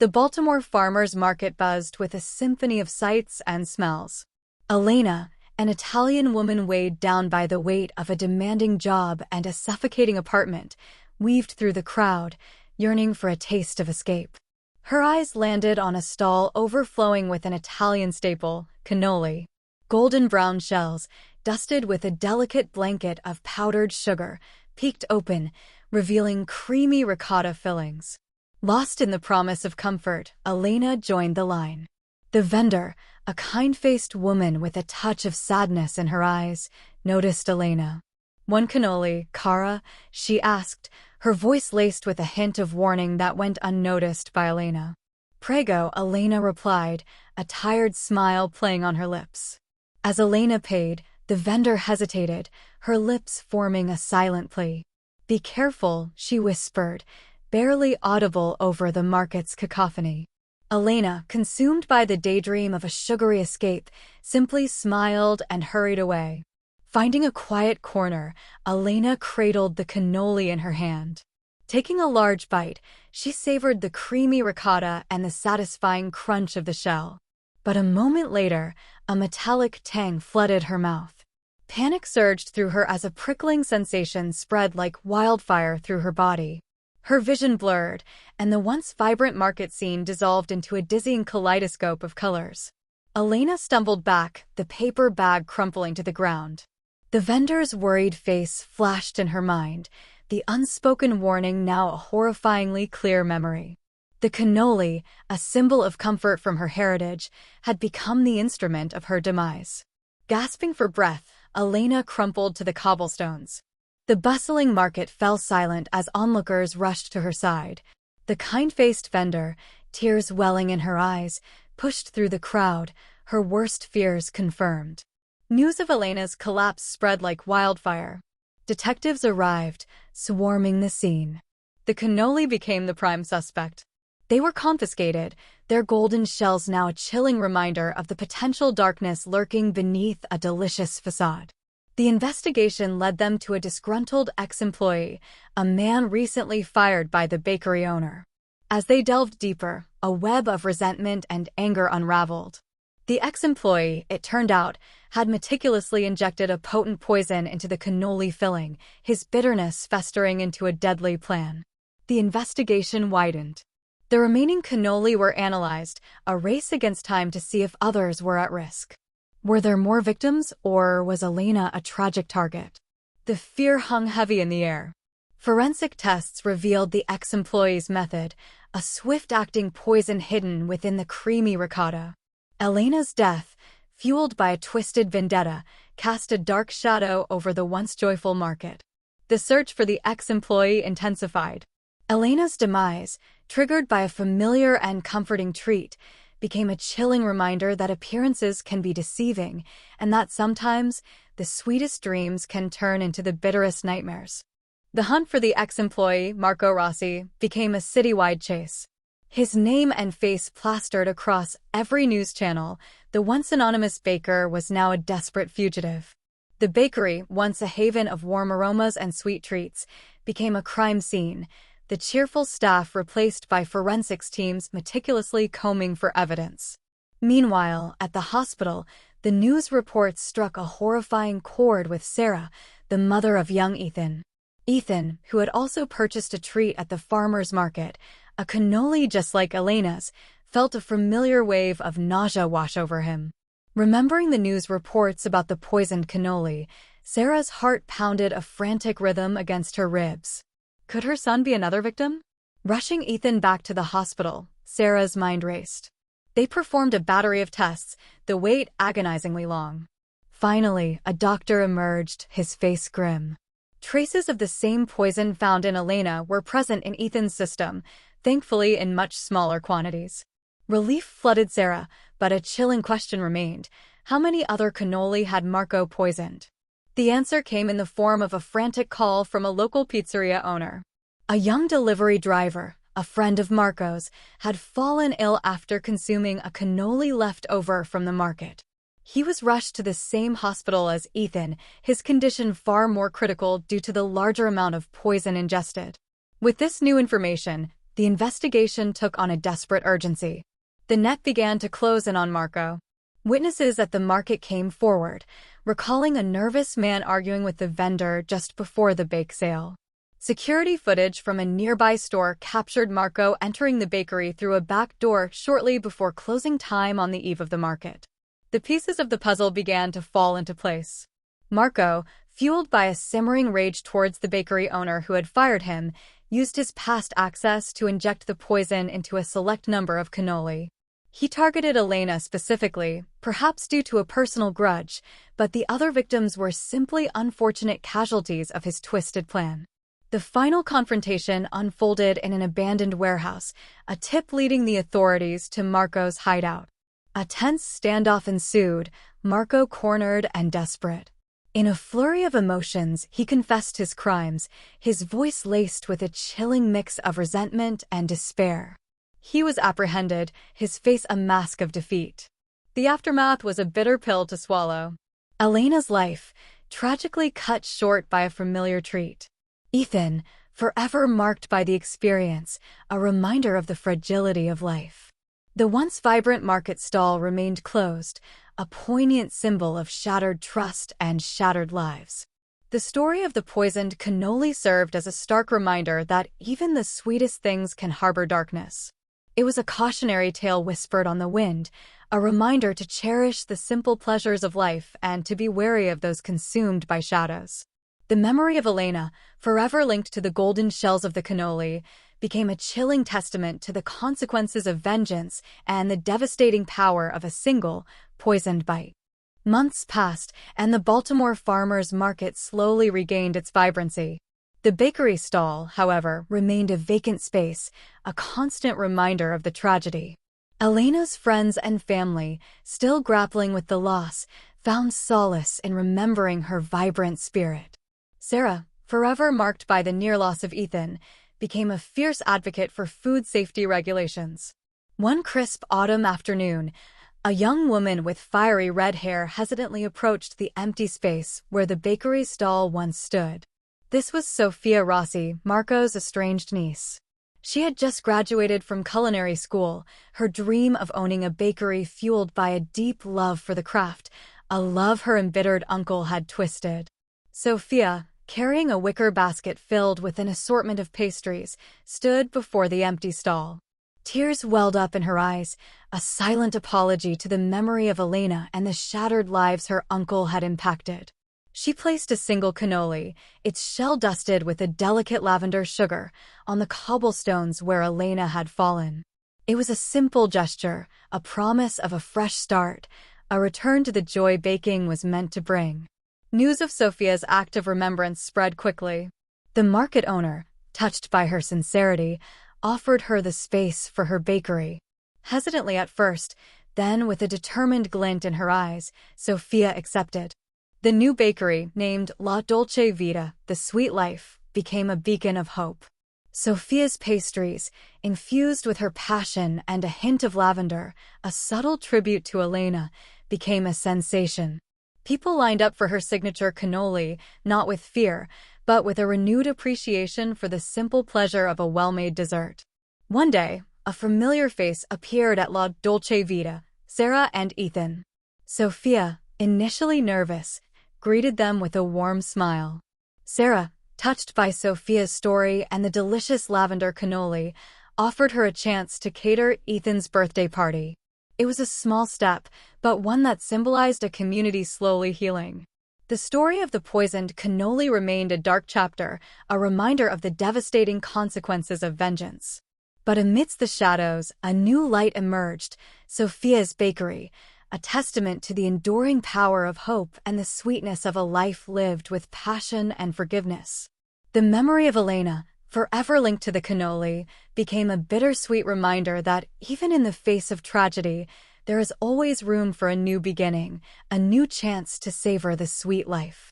The Baltimore farmers market buzzed with a symphony of sights and smells. Elena, an Italian woman weighed down by the weight of a demanding job and a suffocating apartment, weaved through the crowd, yearning for a taste of escape. Her eyes landed on a stall overflowing with an Italian staple, cannoli. Golden brown shells, dusted with a delicate blanket of powdered sugar, peeked open, revealing creamy ricotta fillings. Lost in the promise of comfort, Elena joined the line. The vendor, a kind-faced woman with a touch of sadness in her eyes, noticed Elena. "One cannoli, cara?" she asked, her voice laced with a hint of warning that went unnoticed by Elena. "Prego," Elena replied, a tired smile playing on her lips. As Elena paid, the vendor hesitated, her lips forming a silent plea. "Be careful," she whispered, barely audible over the market's cacophony. Elena, consumed by the daydream of a sugary escape, simply smiled and hurried away. Finding a quiet corner, Elena cradled the cannoli in her hand. Taking a large bite, she savored the creamy ricotta and the satisfying crunch of the shell. But a moment later, a metallic tang flooded her mouth. Panic surged through her as a prickling sensation spread like wildfire through her body. Her vision blurred, and the once vibrant market scene dissolved into a dizzying kaleidoscope of colors. Elena stumbled back, the paper bag crumpling to the ground. The vendor's worried face flashed in her mind, the unspoken warning now a horrifyingly clear memory. The cannoli, a symbol of comfort from her heritage, had become the instrument of her demise. Gasping for breath, Elena crumpled to the cobblestones. The bustling market fell silent as onlookers rushed to her side. The kind-faced vendor, tears welling in her eyes, pushed through the crowd, her worst fears confirmed. News of Elena's collapse spread like wildfire. Detectives arrived, swarming the scene. The cannoli became the prime suspect. They were confiscated, their golden shells now a chilling reminder of the potential darkness lurking beneath a delicious facade. The investigation led them to a disgruntled ex-employee, a man recently fired by the bakery owner. As they delved deeper, a web of resentment and anger unraveled. The ex-employee, it turned out, had meticulously injected a potent poison into the cannoli filling, his bitterness festering into a deadly plan. The investigation widened. The remaining cannoli were analyzed, a race against time to see if others were at risk. Were there more victims, or was Elena a tragic target? The fear hung heavy in the air. Forensic tests revealed the ex-employee's method, a swift-acting poison hidden within the creamy ricotta. Elena's death, fueled by a twisted vendetta, cast a dark shadow over the once joyful market. The search for the ex-employee intensified. Elena's demise, triggered by a familiar and comforting treat, became a chilling reminder that appearances can be deceiving and that sometimes the sweetest dreams can turn into the bitterest nightmares. The hunt for the ex-employee, Marco Rossi, became a citywide chase. His name and face plastered across every news channel, the once anonymous baker was now a desperate fugitive. The bakery, once a haven of warm aromas and sweet treats, became a crime scene, the cheerful staff replaced by forensics teams meticulously combing for evidence. Meanwhile, at the hospital, the news reports struck a horrifying chord with Sarah, the mother of young Ethan. Ethan, who had also purchased a treat at the farmer's market, a cannoli just like Elena's, felt a familiar wave of nausea wash over him. Remembering the news reports about the poisoned cannoli, Sarah's heart pounded a frantic rhythm against her ribs. Could her son be another victim? Rushing Ethan back to the hospital, Sarah's mind raced. They performed a battery of tests, the wait agonizingly long. Finally, a doctor emerged, his face grim. Traces of the same poison found in Elena were present in Ethan's system, thankfully in much smaller quantities. Relief flooded Sarah, but a chilling question remained. How many other cannoli had Marco poisoned? The answer came in the form of a frantic call from a local pizzeria owner. A young delivery driver, a friend of Marco's, had fallen ill after consuming a cannoli left over from the market. He was rushed to the same hospital as Ethan, his condition far more critical due to the larger amount of poison ingested. With this new information, the investigation took on a desperate urgency. The net began to close in on Marco. Witnesses at the market came forward, recalling a nervous man arguing with the vendor just before the bake sale. Security footage from a nearby store captured Marco entering the bakery through a back door shortly before closing time on the eve of the market. The pieces of the puzzle began to fall into place. Marco, fueled by a simmering rage towards the bakery owner who had fired him, used his past access to inject the poison into a select number of cannoli. He targeted Elena specifically, perhaps due to a personal grudge, but the other victims were simply unfortunate casualties of his twisted plan. The final confrontation unfolded in an abandoned warehouse, a tip leading the authorities to Marco's hideout. A tense standoff ensued, Marco cornered and desperate. In a flurry of emotions, he confessed his crimes, his voice laced with a chilling mix of resentment and despair. He was apprehended, his face a mask of defeat. The aftermath was a bitter pill to swallow. Elena's life, tragically cut short by a familiar treat. Ethan, forever marked by the experience, a reminder of the fragility of life. The once vibrant market stall remained closed, a poignant symbol of shattered trust and shattered lives. The story of the poisoned cannoli served as a stark reminder that even the sweetest things can harbor darkness. It was a cautionary tale whispered on the wind, a reminder to cherish the simple pleasures of life and to be wary of those consumed by shadows. The memory of Elena, forever linked to the golden shells of the cannoli, became a chilling testament to the consequences of vengeance and the devastating power of a single, poisoned bite. Months passed, and the Baltimore farmers' market slowly regained its vibrancy. The bakery stall, however, remained a vacant space, a constant reminder of the tragedy. Elena's friends and family, still grappling with the loss, found solace in remembering her vibrant spirit. Sarah, forever marked by the near loss of Ethan, became a fierce advocate for food safety regulations. One crisp autumn afternoon, a young woman with fiery red hair hesitantly approached the empty space where the bakery stall once stood. This was Sophia Rossi, Marco's estranged niece. She had just graduated from culinary school, her dream of owning a bakery fueled by a deep love for the craft, a love her embittered uncle had twisted. Sophia, carrying a wicker basket filled with an assortment of pastries, stood before the empty stall. Tears welled up in her eyes, a silent apology to the memory of Elena and the shattered lives her uncle had impacted. She placed a single cannoli, its shell dusted with a delicate lavender sugar, on the cobblestones where Elena had fallen. It was a simple gesture, a promise of a fresh start, a return to the joy baking was meant to bring. News of Sophia's act of remembrance spread quickly. The market owner, touched by her sincerity, offered her the space for her bakery. Hesitantly at first, then with a determined glint in her eyes, Sophia accepted. The new bakery, named La Dolce Vita, the Sweet Life, became a beacon of hope. Sophia's pastries, infused with her passion and a hint of lavender, a subtle tribute to Elena, became a sensation. People lined up for her signature cannoli, not with fear, but with a renewed appreciation for the simple pleasure of a well-made dessert. One day, a familiar face appeared at La Dolce Vita, Sarah and Ethan. Sophia, initially nervous, greeted them with a warm smile. Sarah, touched by Sophia's story and the delicious lavender cannoli, offered her a chance to cater Ethan's birthday party. It was a small step, but one that symbolized a community slowly healing. The story of the poisoned cannoli remained a dark chapter, a reminder of the devastating consequences of vengeance. But amidst the shadows, a new light emerged, Sophia's bakery, a testament to the enduring power of hope and the sweetness of a life lived with passion and forgiveness. The memory of Elena, forever linked to the cannoli, became a bittersweet reminder that even in the face of tragedy, there is always room for a new beginning, a new chance to savor the sweet life.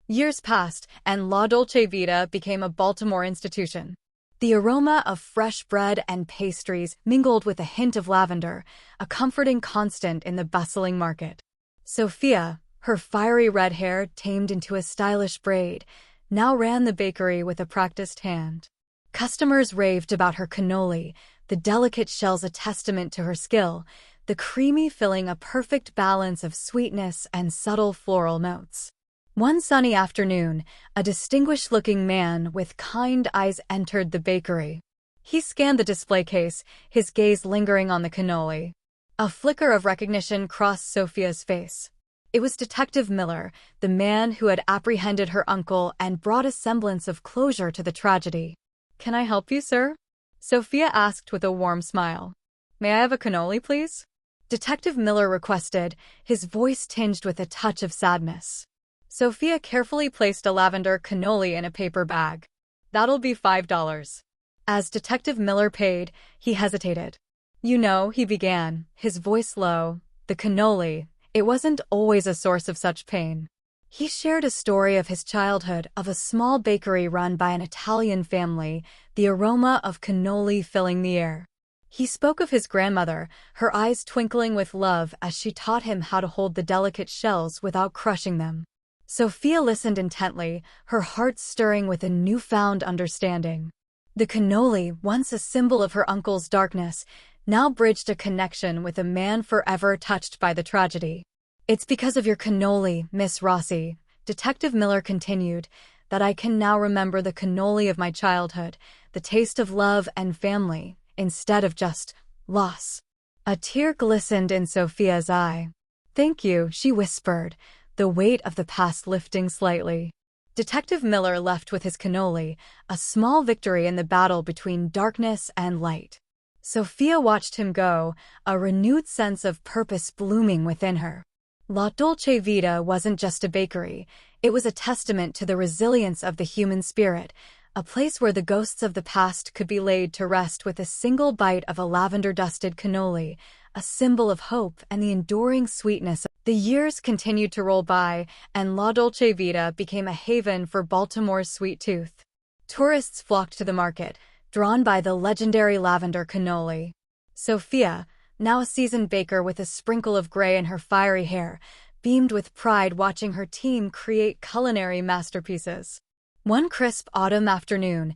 Years passed, and La Dolce Vita became a Baltimore institution. The aroma of fresh bread and pastries mingled with a hint of lavender, a comforting constant in the bustling market. Sophia, her fiery red hair tamed into a stylish braid, now ran the bakery with a practiced hand. Customers raved about her cannoli, the delicate shells a testament to her skill, the creamy filling a perfect balance of sweetness and subtle floral notes. One sunny afternoon, a distinguished-looking man with kind eyes entered the bakery. He scanned the display case, his gaze lingering on the cannoli. A flicker of recognition crossed Sophia's face. It was Detective Miller, the man who had apprehended her uncle and brought a semblance of closure to the tragedy. "Can I help you, sir?" Sophia asked with a warm smile. "May I have a cannoli, please?" Detective Miller requested, his voice tinged with a touch of sadness. Sophia carefully placed a lavender cannoli in a paper bag. "That'll be $5. As Detective Miller paid, he hesitated. "You know," he began, his voice low, "the cannoli, it wasn't always a source of such pain." He shared a story of his childhood, of a small bakery run by an Italian family, the aroma of cannoli filling the air. He spoke of his grandmother, her eyes twinkling with love as she taught him how to hold the delicate shells without crushing them. Sophia listened intently, her heart stirring with a newfound understanding. The cannoli, once a symbol of her uncle's darkness, now bridged a connection with a man forever touched by the tragedy. "It's because of your cannoli, Miss Rossi," Detective Miller continued, "that I can now remember the cannoli of my childhood, the taste of love and family, instead of just loss." A tear glistened in Sophia's eye. "Thank you," she whispered, the weight of the past lifting slightly. Detective Miller left with his cannoli, a small victory in the battle between darkness and light. Sophia watched him go, a renewed sense of purpose blooming within her. La Dolce Vita wasn't just a bakery, it was a testament to the resilience of the human spirit, a place where the ghosts of the past could be laid to rest with a single bite of a lavender-dusted cannoli, a symbol of hope and the enduring sweetness. The years continued to roll by, and La Dolce Vita became a haven for Baltimore's sweet tooth. Tourists flocked to the market, drawn by the legendary lavender cannoli. Sophia, now a seasoned baker with a sprinkle of gray in her fiery hair, beamed with pride watching her team create culinary masterpieces. One crisp autumn afternoon,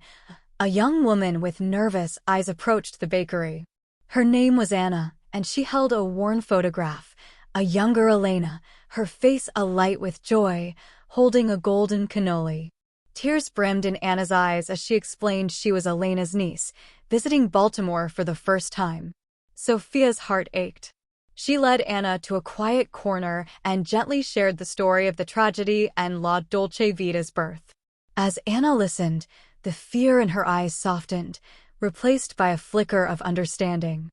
a young woman with nervous eyes approached the bakery. Her name was Anna, and she held a worn photograph, a younger Elena, her face alight with joy, holding a golden cannoli. Tears brimmed in Anna's eyes as she explained she was Elena's niece, visiting Baltimore for the first time. Sophia's heart ached. She led Anna to a quiet corner and gently shared the story of the tragedy and La Dolce Vita's birth. As Anna listened, the fear in her eyes softened, replaced by a flicker of understanding.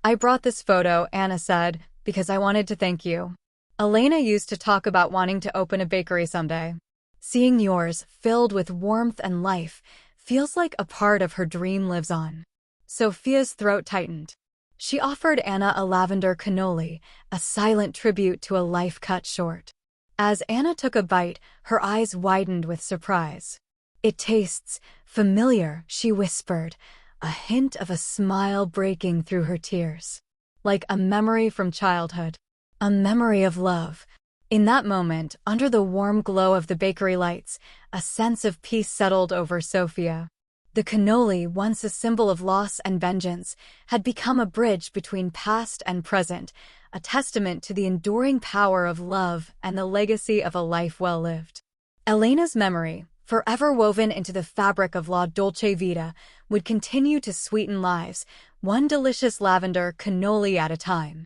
"I brought this photo," Anna said, "because I wanted to thank you. Elena used to talk about wanting to open a bakery someday. Seeing yours, filled with warmth and life, feels like a part of her dream lives on." Sophia's throat tightened. She offered Anna a lavender cannoli, a silent tribute to a life cut short. As Anna took a bite, her eyes widened with surprise. "It tastes familiar," she whispered, a hint of a smile breaking through her tears. "Like a memory from childhood. A memory of love." In that moment, under the warm glow of the bakery lights, a sense of peace settled over Sophia. The cannoli, once a symbol of loss and vengeance, had become a bridge between past and present, a testament to the enduring power of love and the legacy of a life well lived. Elena's memory, forever woven into the fabric of La Dolce Vita, would continue to sweeten lives, one delicious lavender cannoli at a time.